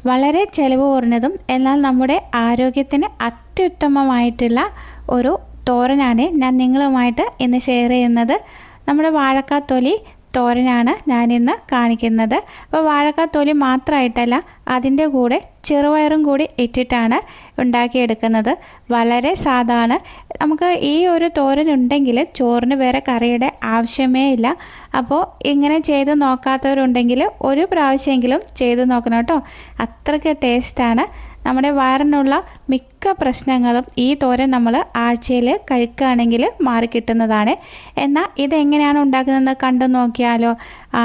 വളരെ ചിലവ് കുറഞ്ഞതും എന്നാൽ നമ്മുടെ ആരോഗ്യത്തിന് അത്യുത്തമമായിട്ടുള്ള ഒരു തോരനാണ് ഞാൻ നിങ്ങളുമായിട്ട് ഇന്ന് ഷെയർ ചെയ്യുന്നത്. നമ്മുടെ വാഴക്കാത്തൊലി തോരനാണ് ഞാനിന്ന് കാണിക്കുന്നത്. അപ്പോൾ വാഴക്കാത്തൊലി മാത്രമായിട്ടല്ല, അതിൻ്റെ കൂടെ ചെറുപയറും കൂടി ഇട്ടിട്ടാണ് ഉണ്ടാക്കിയെടുക്കുന്നത്. വളരെ സാധാരണ. നമുക്ക് ഈ ഒരു തോരൻ ഉണ്ടെങ്കിൽ ചോറിന് വേറെ കറിയുടെ ആവശ്യമേ ഇല്ല. അപ്പോൾ ഇങ്ങനെ ചെയ്ത് നോക്കാത്തവരുണ്ടെങ്കിൽ ഒരു പ്രാവശ്യമെങ്കിലും ചെയ്ത് നോക്കണം കേട്ടോ. അത്രയ്ക്ക് ടേസ്റ്റാണ്. നമ്മുടെ വയറിനുള്ള മിക്ക പ്രശ്നങ്ങളും ഈ തോരൻ നമ്മൾ ആഴ്ചയിൽ കഴിക്കുകയാണെങ്കിൽ മാറിക്കിട്ടുന്നതാണ്. എന്നാൽ ഇതെങ്ങനെയാണ് ഉണ്ടാക്കുന്നതെന്ന് കണ്ടു നോക്കിയാലോ.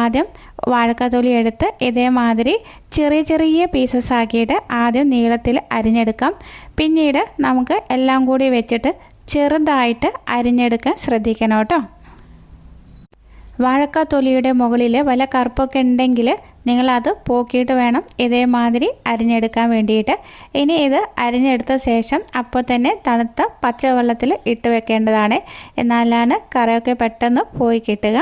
ആദ്യം വാഴക്കാത്തൊലി എടുത്ത് ഇതേമാതിരി ചെറിയ ചെറിയ പീസസ് ആക്കിയിട്ട് ആദ്യം നീളത്തിൽ അരിഞ്ഞെടുക്കാം. പിന്നീട് നമുക്ക് എല്ലാം കൂടി വെച്ചിട്ട് ചെറുതായിട്ട് അരിഞ്ഞെടുക്കാൻ ശ്രദ്ധിക്കണം കേട്ടോ. വാഴക്കാത്തൊലിയുടെ മുകളിൽ വല്ല കറുപ്പൊക്കെ ഉണ്ടെങ്കിൽ നിങ്ങളത് പോക്കിയിട്ട് വേണം ഇതേമാതിരി അരിഞ്ഞെടുക്കാൻ വേണ്ടിയിട്ട്. ഇനി ഇത് അരിഞ്ഞെടുത്ത ശേഷം അപ്പോൾ തന്നെ തണുത്ത പച്ചവെള്ളത്തിൽ ഇട്ട് വെക്കേണ്ടതാണ്. എന്നാലാണ് കറിയൊക്കെ പെട്ടെന്ന് പോയി കിട്ടുക.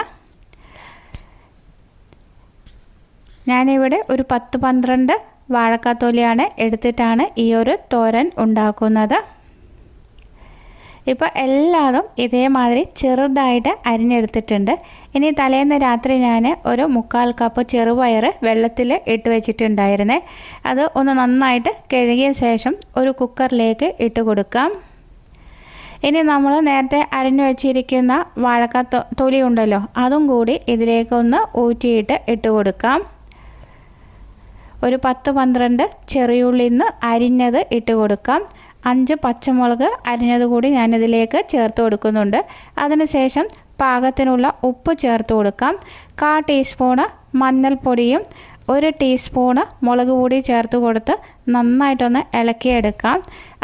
ഞാനിവിടെ ഒരു 10-12 വാഴക്കാത്തൊലിയാണ് എടുത്തിട്ടാണ് ഈ ഒരു തോരൻ ഉണ്ടാക്കുന്നത്. ഇപ്പോൾ എല്ലാതും ഇതേമാതിരി ചെറുതായിട്ട് അരിഞ്ഞെടുത്തിട്ടുണ്ട്. ഇനി തലേന്ന് രാത്രി ഞാൻ ഒരു 3/4 കപ്പ് ചെറുപയർ വെള്ളത്തിൽ ഇട്ട് വെച്ചിട്ടുണ്ടായിരുന്നേ. അത് ഒന്ന് നന്നായിട്ട് കഴുകിയ ശേഷം ഒരു കുക്കറിലേക്ക് ഇട്ട് കൊടുക്കാം. ഇനി നമ്മൾ നേരത്തെ അരിഞ്ഞു വെച്ചിരിക്കുന്ന വാഴക്കാത്തൊലി ഉണ്ടല്ലോ, അതും കൂടി ഇതിലേക്കൊന്ന് ഊറ്റിയിട്ട് ഇട്ട് കൊടുക്കാം. ഒരു 10-12 ചെറിയുള്ളിൽ നിന്ന് അരിഞ്ഞത് ഇട്ട് കൊടുക്കാം. 5 പച്ചമുളക് അരിഞ്ഞത് കൂടി ഞാനിതിലേക്ക് ചേർത്ത് കൊടുക്കുന്നുണ്ട്. അതിനുശേഷം പാകത്തിനുള്ള ഉപ്പ് ചേർത്ത് കൊടുക്കാം. 1/4 ടീസ്പൂണ് മഞ്ഞൾപ്പൊടിയും 1 ടീസ്പൂണ് മുളക് പൊടി ചേർത്ത് കൊടുത്ത് നന്നായിട്ടൊന്ന് ഇളക്കിയെടുക്കാം.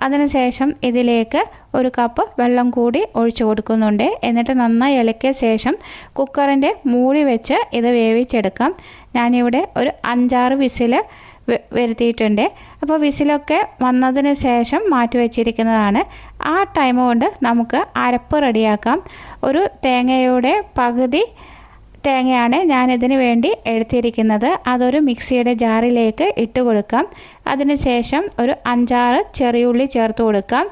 അതിനുശേഷം ഇതിലേക്ക് 1 കപ്പ് വെള്ളം കൂടി ഒഴിച്ചു കൊടുക്കുന്നുണ്ട്. എന്നിട്ട് നന്നായി ഇളക്കിയ ശേഷം കുക്കറിൻ്റെ മൂടി വെച്ച് ഇത് വേവിച്ചെടുക്കാം. ഞാനിവിടെ ഒരു 5-6 വിസിൽ വരുത്തിയിട്ടുണ്ട്. അപ്പോൾ വിസിലൊക്കെ വന്നതിന് ശേഷം മാറ്റി വെച്ചിരിക്കുന്നതാണ്. ആ ടൈം കൊണ്ട് നമുക്ക് അരപ്പ് റെഡിയാക്കാം. ഒരു തേങ്ങയുടെ പകുതി തേങ്ങയാണ് ഞാനിതിന് വേണ്ടി എടുത്തിരിക്കുന്നത്. അതൊരു മിക്സിയുടെ ജാറിലേക്ക് ഇട്ട് കൊടുക്കാം. അതിനുശേഷം ഒരു 5-6 ചെറിയുള്ളി ചേർത്ത് കൊടുക്കാം.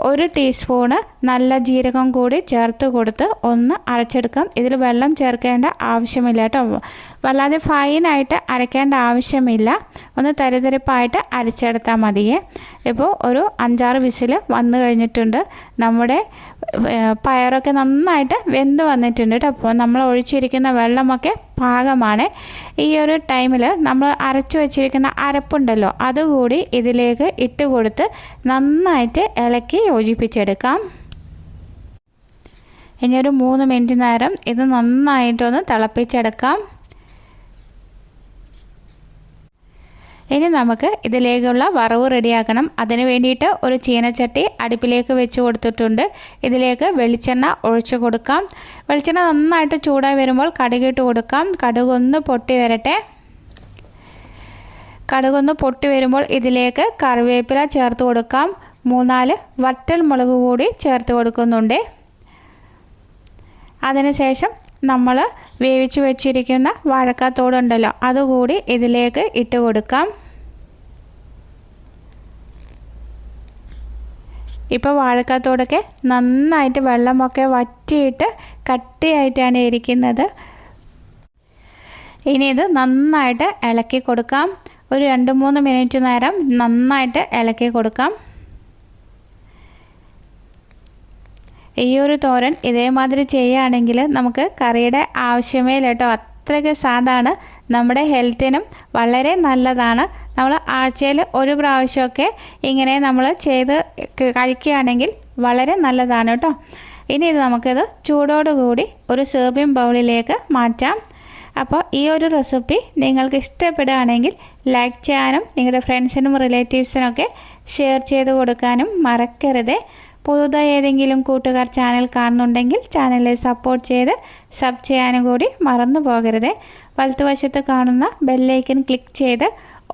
1 ടീസ്പൂണ് നല്ല ജീരകം കൂടി ചേർത്ത് കൊടുത്ത് ഒന്ന് അരച്ചെടുക്കാം. ഇതിൽ വെള്ളം ചേർക്കേണ്ട ആവശ്യമില്ല കേട്ടോ. വല്ലാതെ ഫൈനായിട്ട് അരയ്ക്കേണ്ട ആവശ്യമില്ല. ഒന്ന് തരിതരിപ്പായിട്ട് അരച്ചെടുത്താൽ മതിയേ. ഇപ്പോൾ ഒരു 5-6 വിസിൽ വന്നു കഴിഞ്ഞിട്ടുണ്ട്. നമ്മുടെ പയറൊക്കെ നന്നായിട്ട് വെന്ത് വന്നിട്ടുണ്ട് കേട്ടോ. അപ്പോൾ നമ്മൾ ഒഴിച്ചിരിക്കുന്ന വെള്ളമൊക്കെ പാകമാണ്. ഈ ഒരു ടൈമിൽ നമ്മൾ അരച്ചു വെച്ചിരിക്കുന്ന അരപ്പുണ്ടല്ലോ, അതുകൂടി ഇതിലേക്ക് ഇട്ട് കൊടുത്ത് നന്നായിട്ട് ഇളക്കി യോജിപ്പിച്ചെടുക്കാം. ഇനി ഒരു 3 മിനിറ്റ് നേരം ഇത് നന്നായിട്ടൊന്ന് തിളപ്പിച്ചെടുക്കാം. ഇനി നമുക്ക് ഇതിലേക്കുള്ള വറവ് റെഡിയാക്കണം. അതിന് വേണ്ടിയിട്ട് ഒരു ചീനച്ചട്ടി അടുപ്പിലേക്ക് വെച്ച് കൊടുത്തിട്ടുണ്ട്. ഇതിലേക്ക് വെളിച്ചെണ്ണ ഒഴിച്ചു കൊടുക്കാം. വെളിച്ചെണ്ണ നന്നായിട്ട് ചൂടായി വരുമ്പോൾ കടുകിട്ട് കൊടുക്കാം. കടുകൊന്ന് പൊട്ടി വരട്ടെ. കടുകൊന്ന് പൊട്ടി വരുമ്പോൾ ഇതിലേക്ക് കറിവേപ്പില ചേർത്ത് കൊടുക്കാം. 3-4 വറ്റൽ മുളക് കൂടി ചേർത്ത് കൊടുക്കുന്നുണ്ട്. അതിനുശേഷം നമ്മൾ വേവിച്ച് വെച്ചിരിക്കുന്ന വാഴക്കാത്തോടുണ്ടല്ലോ, അതുകൂടി ഇതിലേക്ക് ഇട്ട് കൊടുക്കാം. ഇപ്പോൾ വാഴക്കാത്തോടൊക്കെ നന്നായിട്ട് വെള്ളമൊക്കെ വറ്റിയിട്ട് കട്ടിയായിട്ടാണ് ഇരിക്കുന്നത്. ഇനി ഇത് നന്നായിട്ട് ഇളക്കി കൊടുക്കാം. ഒരു 2-3 മിനിറ്റ് നേരം നന്നായിട്ട് ഇളക്കി കൊടുക്കാം. ഈ ഒരു തോരൻ ഇതേമാതിരി ചെയ്യുകയാണെങ്കിൽ നമുക്ക് കറിയുടെ ആവശ്യമേ ഇല്ല കേട്ടോ. അത്രയ്ക്ക് സാധാണ്. നമ്മുടെ ഹെൽത്തിനും വളരെ നല്ലതാണ്. നമ്മൾ ആഴ്ചയിൽ ഒരു പ്രാവശ്യമൊക്കെ ഇങ്ങനെ നമ്മൾ ചെയ്ത് കഴിക്കുകയാണെങ്കിൽ വളരെ നല്ലതാണ് കേട്ടോ. ഇനി ഇത് നമുക്കിത് ചൂടോടുകൂടി ഒരു സെർവിങ് ബൗളിലേക്ക് മാറ്റാം. അപ്പോൾ ഈ ഒരു റെസിപ്പി നിങ്ങൾക്ക് ഇഷ്ടപ്പെടുകയാണെങ്കിൽ ലൈക്ക് ചെയ്യാനും നിങ്ങളുടെ ഫ്രണ്ട്സിനും റിലേറ്റീവ്സിനൊക്കെ ഷെയർ ചെയ്ത് കൊടുക്കാനും മറക്കരുത്. പുതുതായി ഏതെങ്കിലും കൂട്ടുകാർ ചാനൽ കാണുന്നുണ്ടെങ്കിൽ ചാനലിൽ സപ്പോർട്ട് ചെയ്ത് സബ് ചെയ്യാനും കൂടി മറന്നു പോകരുത്. വലതുവശത്ത് കാണുന്ന ബെല്ലൈക്കൻ ക്ലിക്ക് ചെയ്ത്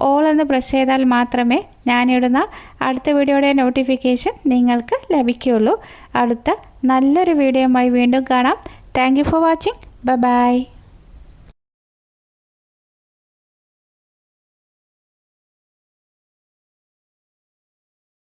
ഓൾ എന്ന് പ്രസ് ചെയ്താൽ മാത്രമേ ഞാനിടുന്ന അടുത്ത വീഡിയോയുടെ നോട്ടിഫിക്കേഷൻ നിങ്ങൾക്ക് ലഭിക്കുകയുള്ളൂ. അടുത്ത നല്ലൊരു വീഡിയോയുമായി വീണ്ടും കാണാം. Thank you for watching. Bye bye.